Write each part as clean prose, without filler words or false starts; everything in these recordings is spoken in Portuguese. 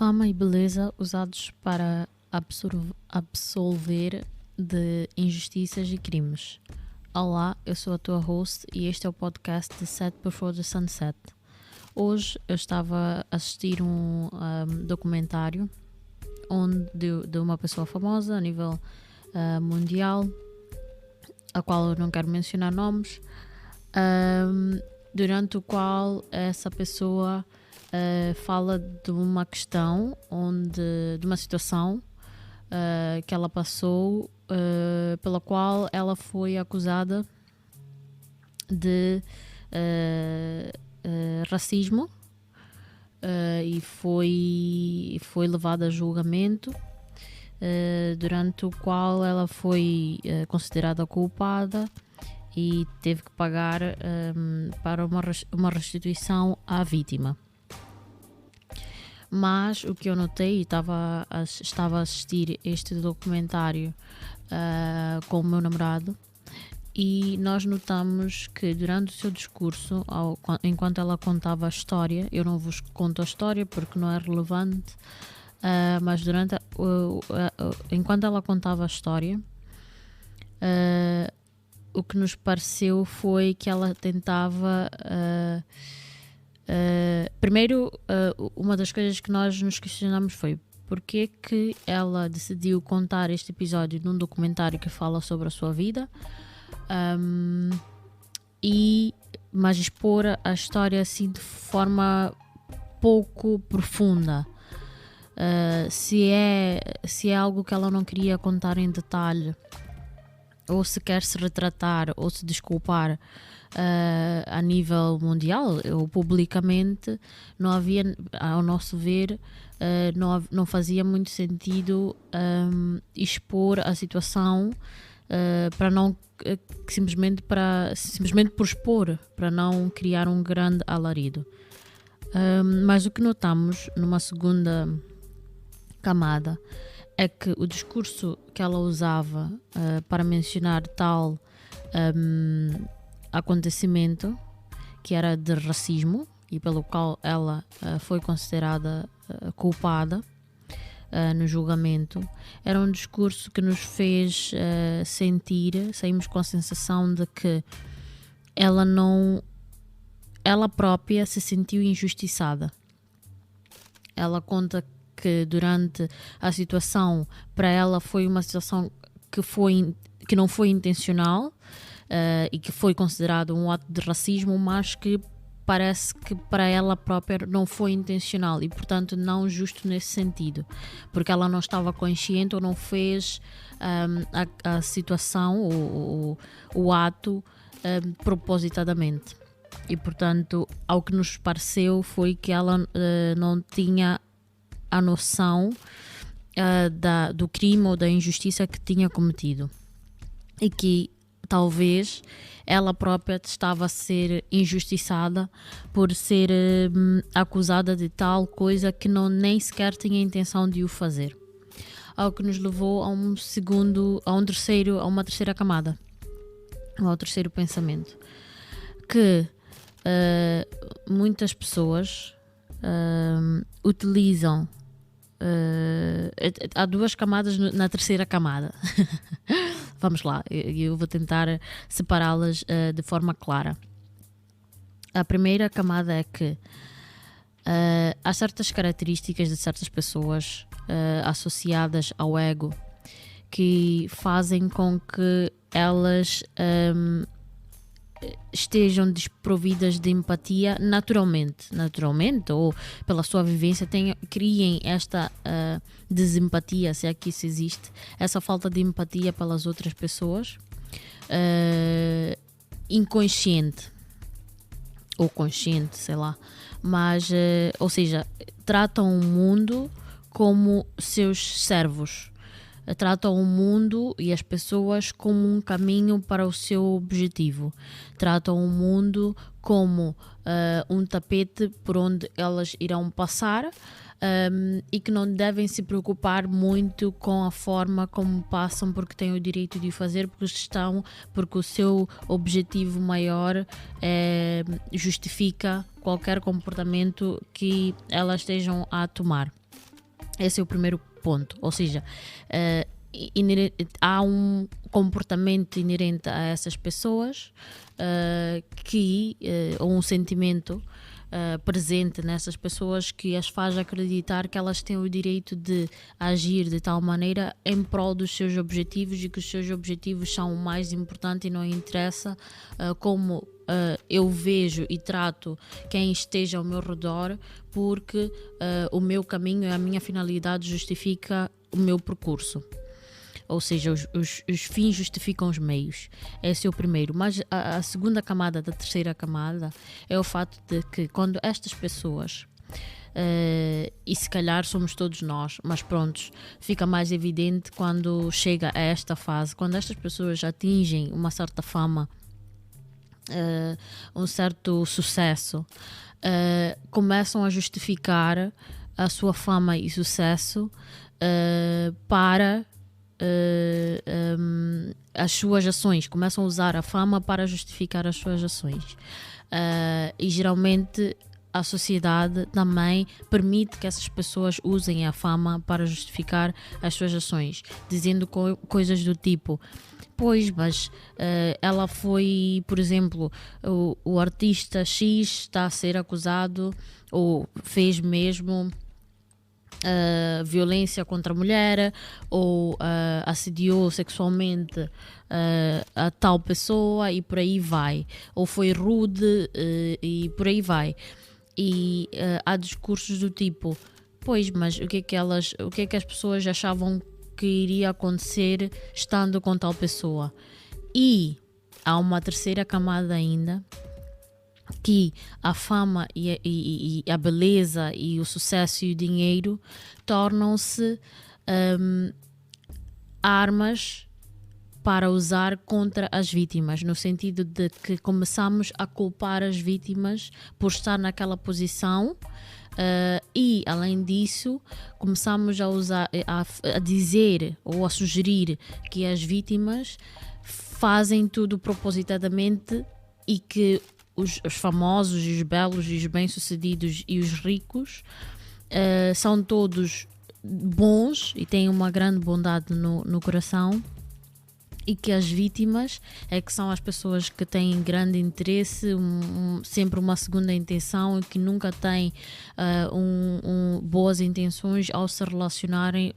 Fama e beleza usados para absolver de injustiças e crimes. Olá, eu sou a tua host e este é o podcast de Set Before the Sunset. Hoje eu estava a assistir um documentário de uma pessoa famosa a nível mundial, a qual eu não quero mencionar nomes, durante o qual essa pessoa fala de uma questão, de uma situação que ela passou, pela qual ela foi acusada de racismo e foi levada a julgamento, durante o qual ela foi considerada culpada e teve que pagar para uma restituição à vítima. Mas o que eu notei, estava a assistir este documentário com o meu namorado, e nós notamos que durante o seu discurso, enquanto ela contava a história, eu não vos conto a história porque não é relevante, mas enquanto ela contava a história, o que nos pareceu foi que ela tentava... primeiro, uma das coisas que nós nos questionamos foi porque que ela decidiu contar este episódio num documentário que fala sobre a sua vida, mas expor a história assim de forma pouco profunda. Se é algo que ela não queria contar em detalhe, ou se quer se retratar ou se desculpar a nível mundial ou publicamente, não havia, ao nosso ver, não fazia muito sentido expor a situação para não simplesmente por expor, para não criar um grande alarido. Mas o que notamos numa segunda camada é que o discurso que ela usava para mencionar tal acontecimento, que era de racismo e pelo qual ela foi considerada culpada no julgamento, era um discurso que nos fez saímos com a sensação de que ela própria se sentiu injustiçada. Ela conta que durante a situação, para ela foi uma situação que não foi intencional, e que foi considerado um ato de racismo, mas que parece que para ela própria não foi intencional e, portanto, não justo nesse sentido, porque ela não estava consciente ou não fez a situação, o ato, propositadamente. E, portanto, ao que nos pareceu foi que ela não tinha a noção do crime ou da injustiça que tinha cometido, e que talvez ela própria estava a ser injustiçada por ser acusada de tal coisa que nem sequer tinha a intenção de o fazer. Ao que nos levou a uma terceira camada, ao terceiro pensamento, que muitas pessoas utilizam. Há duas camadas na terceira camada. Vamos lá, eu vou tentar separá-las de forma clara. A primeira camada é que há certas características de certas pessoas associadas ao ego que fazem com que elas estejam desprovidas de empatia naturalmente, ou pela sua vivência criem esta desempatia, se é que isso existe, essa falta de empatia pelas outras pessoas, inconsciente ou consciente, sei lá, mas, ou seja, tratam o mundo como seus servos. Tratam o mundo e as pessoas como um caminho para o seu objetivo. Tratam o mundo como um tapete por onde elas irão passar, e que não devem se preocupar muito com a forma como passam, porque têm o direito de o fazer, porque o seu objetivo maior justifica qualquer comportamento que elas estejam a tomar. Esse é o primeiro ponto, ou seja, há um comportamento inerente a essas pessoas ou um sentimento presente nessas pessoas que as faz acreditar que elas têm o direito de agir de tal maneira em prol dos seus objetivos e que os seus objetivos são o mais importante e não interessa como eu vejo e trato quem esteja ao meu redor, porque o meu caminho e a minha finalidade justifica o meu percurso. Ou seja, os fins justificam os meios. Esse é o primeiro. Mas a segunda camada, da terceira camada, é o fato de que quando estas pessoas, e se calhar somos todos nós, mas prontos, fica mais evidente quando chega a esta fase, quando estas pessoas atingem uma certa fama, um certo sucesso, começam a justificar a sua fama e sucesso para as suas ações, começam a usar a fama para justificar as suas ações, e geralmente a sociedade também permite que essas pessoas usem a fama para justificar as suas ações, dizendo coisas do tipo: pois, mas ela foi, por exemplo, o artista X está a ser acusado ou fez mesmo violência contra a mulher, ou assediou sexualmente a tal pessoa, e por aí vai, ou foi rude, e por aí vai. E há discursos do tipo: pois, mas o que é que as pessoas achavam que iria acontecer estando com tal pessoa? E há uma terceira camada ainda, que a fama e a beleza e o sucesso e o dinheiro tornam-se armas para usar contra as vítimas, no sentido de que começamos a culpar as vítimas por estar naquela posição, e além disso começamos a dizer ou a sugerir que as vítimas fazem tudo propositadamente e que os famosos e os belos e os bem-sucedidos e os ricos são todos bons e têm uma grande bondade no coração, e que as vítimas é que são as pessoas que têm grande interesse, sempre uma segunda intenção, e que nunca têm boas intenções ao se relacionarem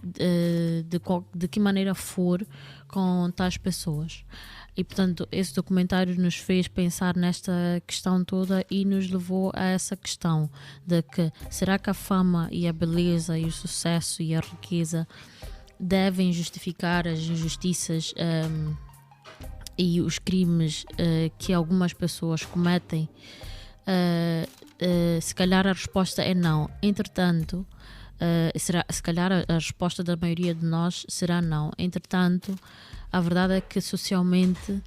de que maneira for com tais pessoas. E portanto esse documentário nos fez pensar nesta questão toda e nos levou a essa questão de que será que a fama e a beleza e o sucesso e a riqueza devem justificar as injustiças e os crimes que algumas pessoas cometem? Se calhar a resposta é não. Entretanto, se calhar a resposta da maioria de nós será não. Entretanto, a verdade é que socialmente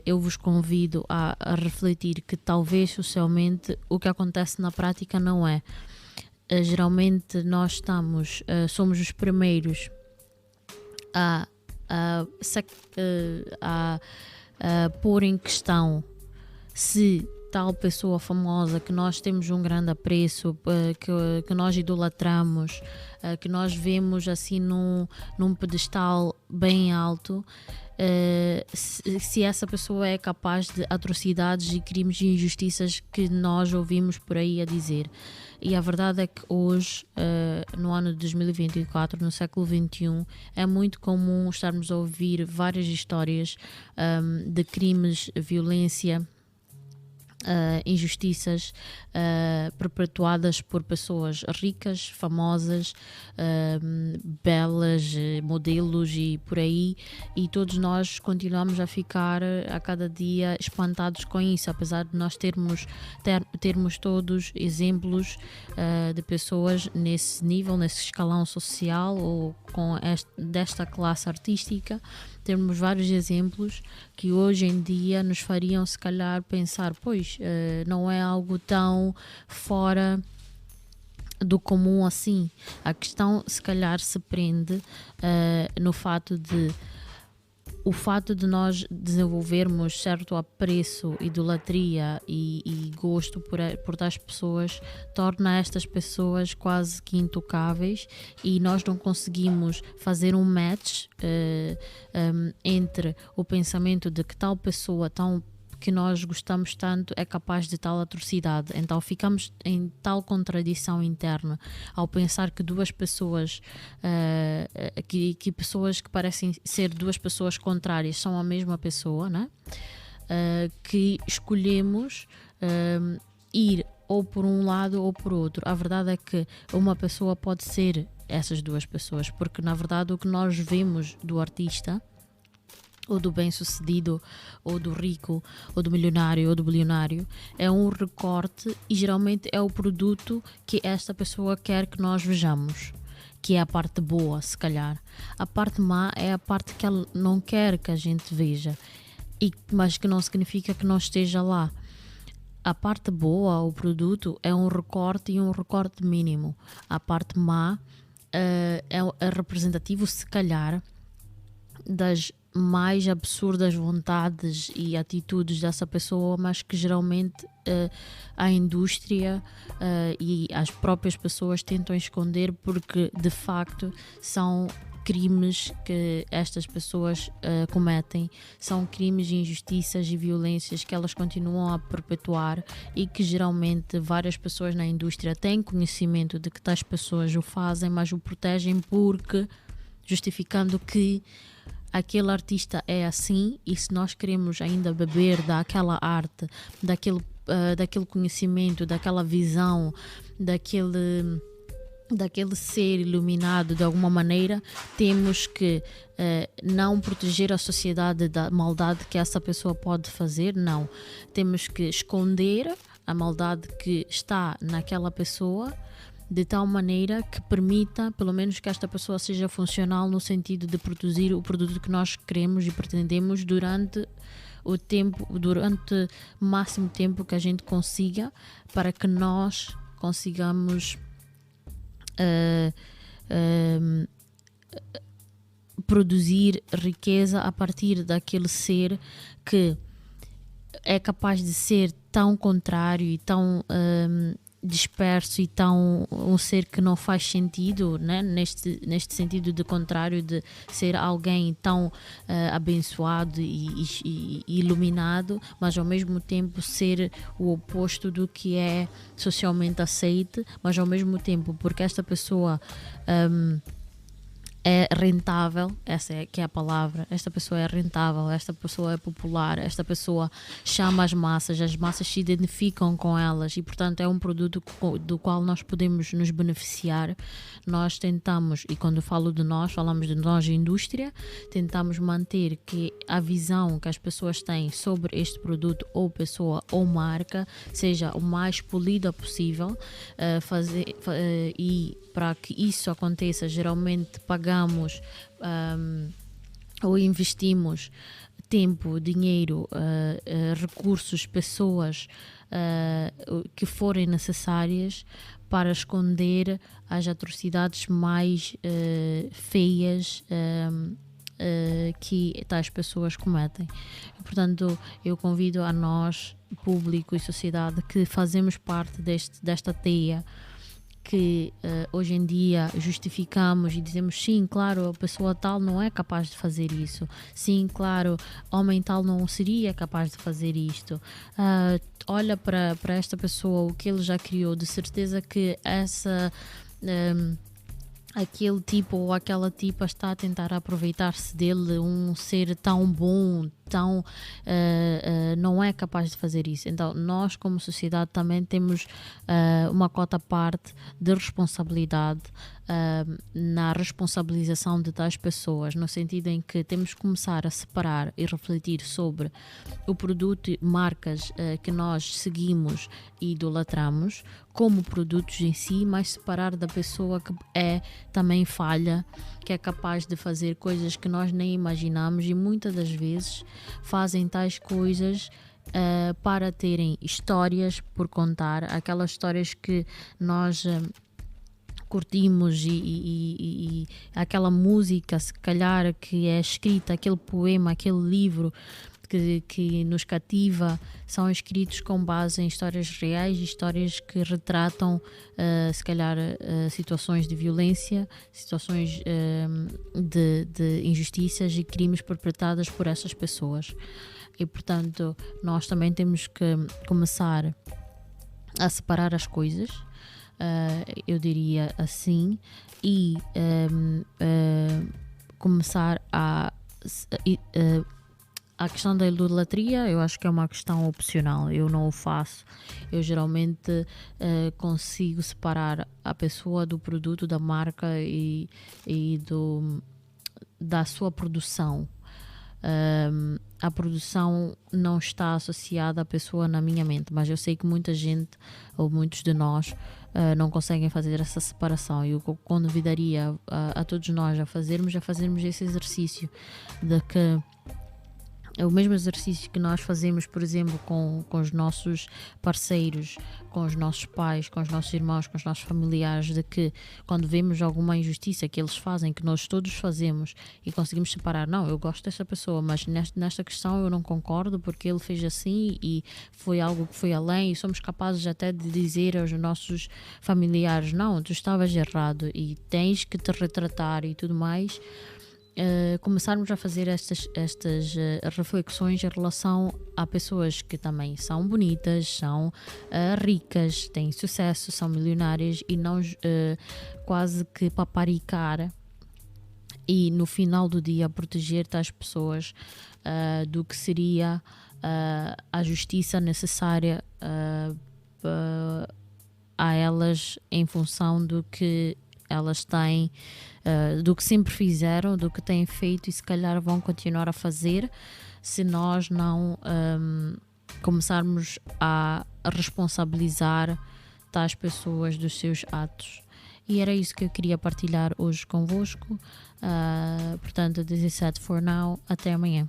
eu vos convido a refletir que talvez socialmente o que acontece na prática não é. Geralmente nós somos os primeiros a pôr em questão se tal pessoa famosa que nós temos um grande apreço, que nós idolatramos, que nós vemos assim num pedestal bem alto, se essa pessoa é capaz de atrocidades e crimes e injustiças que nós ouvimos por aí a dizer. E a verdade é que hoje, no ano de 2024, no século XXI, é muito comum estarmos a ouvir várias histórias de crimes, violência, injustiças perpetuadas por pessoas ricas, famosas, belas, modelos e por aí, e todos nós continuamos a ficar a cada dia espantados com isso, apesar de nós termos todos exemplos de pessoas nesse nível, nesse escalão social ou desta classe artística. Temos vários exemplos que hoje em dia nos fariam se calhar pensar, pois, não é algo tão fora do comum assim. A questão se calhar se prende no fato de o fato de nós desenvolvermos certo apreço, idolatria e gosto por tais pessoas torna estas pessoas quase que intocáveis, e nós não conseguimos fazer um match entre o pensamento de que tal pessoa tão que nós gostamos tanto é capaz de tal atrocidade. Então ficamos em tal contradição interna ao pensar que duas pessoas que pessoas que parecem ser duas pessoas contrárias são a mesma pessoa, né? Que escolhemos ir ou por um lado ou por outro. A verdade é que uma pessoa pode ser essas duas pessoas, porque na verdade o que nós vemos do artista, ou do bem-sucedido, ou do rico, ou do milionário, ou do bilionário, é um recorte, e geralmente é o produto que esta pessoa quer que nós vejamos, que é a parte boa, se calhar. A parte má é a parte que ela não quer que a gente veja, mas que não significa que não esteja lá. A parte boa, o produto, é um recorte, e um recorte mínimo. A parte má é representativo, se calhar, das mais absurdas vontades e atitudes dessa pessoa, mas que geralmente a indústria e as próprias pessoas tentam esconder, porque de facto são crimes que estas pessoas cometem, são crimes, injustiças e violências que elas continuam a perpetuar, e que geralmente várias pessoas na indústria têm conhecimento de que tais pessoas o fazem, mas o protegem justificando que aquele artista é assim, e se nós queremos ainda beber daquela arte, daquele conhecimento, daquela visão, daquele ser iluminado de alguma maneira, temos que não proteger a sociedade da maldade que essa pessoa pode fazer, não. Temos que esconder a maldade que está naquela pessoa, de tal maneira que permita, pelo menos, que esta pessoa seja funcional no sentido de produzir o produto que nós queremos e pretendemos durante o máximo tempo que a gente consiga, para que nós consigamos produzir riqueza a partir daquele ser que é capaz de ser tão contrário e tão disperso, e tão um ser que não faz sentido, né? neste sentido de contrário, de ser alguém tão abençoado e iluminado, mas ao mesmo tempo ser o oposto do que é socialmente aceite, mas ao mesmo tempo, porque esta pessoa é rentável, essa é que é a palavra, esta pessoa é rentável, esta pessoa é popular, esta pessoa chama as massas se identificam com elas, e portanto é um produto do qual nós podemos nos beneficiar. Nós tentamos, e quando falo de nós, falamos de nós, indústria, tentamos manter que a visão que as pessoas têm sobre este produto, ou pessoa, ou marca, seja o mais polida possível, e para que isso aconteça, geralmente pagamos ou investimos tempo, dinheiro, recursos, pessoas que forem necessárias para esconder as atrocidades mais feias que tais pessoas cometem. E, portanto, eu convido a nós, público e sociedade, que fazemos parte desta teia, que hoje em dia justificamos e dizemos: sim, claro, a pessoa tal não é capaz de fazer isso, sim, claro, homem tal não seria capaz de fazer isto, olha para esta pessoa, o que ele já criou, de certeza que aquele tipo ou aquela tipa está a tentar aproveitar-se dele, um ser tão bom, tão não é capaz de fazer isso. Então nós, como sociedade, também temos uma cota à parte de responsabilidade na responsabilização de tais pessoas, no sentido em que temos que começar a separar e refletir sobre o produto e marcas que nós seguimos e idolatramos como produtos em si, mas separar da pessoa que é também falha, que é capaz de fazer coisas que nós nem imaginamos, e muitas das vezes fazem tais coisas para terem histórias por contar, aquelas histórias que nós curtimos e aquela música, se calhar, que é escrita, aquele poema, aquele livro que nos cativa, são escritos com base em histórias reais, histórias que retratam, se calhar, situações de violência, situações de injustiças e crimes perpetrados por essas pessoas. E, portanto, nós também temos que começar a separar as coisas, eu diria assim, e começar a questão da idolatria. Eu acho que é uma questão opcional, eu não o faço. Eu geralmente consigo separar a pessoa do produto, da marca e da sua produção. A produção não está associada à pessoa na minha mente, mas eu sei que muita gente, ou muitos de nós, não conseguem fazer essa separação. Eu convidaria a todos nós a fazermos esse exercício de que é o mesmo exercício que nós fazemos, por exemplo, com os nossos parceiros, com os nossos pais, com os nossos irmãos, com os nossos familiares, de que quando vemos alguma injustiça que eles fazem, que nós todos fazemos e conseguimos separar, não, eu gosto dessa pessoa, mas nesta questão eu não concordo porque ele fez assim e foi algo que foi além, e somos capazes até de dizer aos nossos familiares, não, tu estavas errado e tens que te retratar e tudo mais. Começarmos a fazer estas reflexões em relação a pessoas que também são bonitas, são ricas, têm sucesso, são milionárias, e não quase que paparicar e no final do dia proteger tais pessoas do que seria a justiça necessária a elas em função do que elas têm, do que sempre fizeram, do que têm feito e se calhar vão continuar a fazer, se nós não começarmos a responsabilizar tais pessoas dos seus atos. E era isso que eu queria partilhar hoje convosco. Portanto, this is it for now. Até amanhã.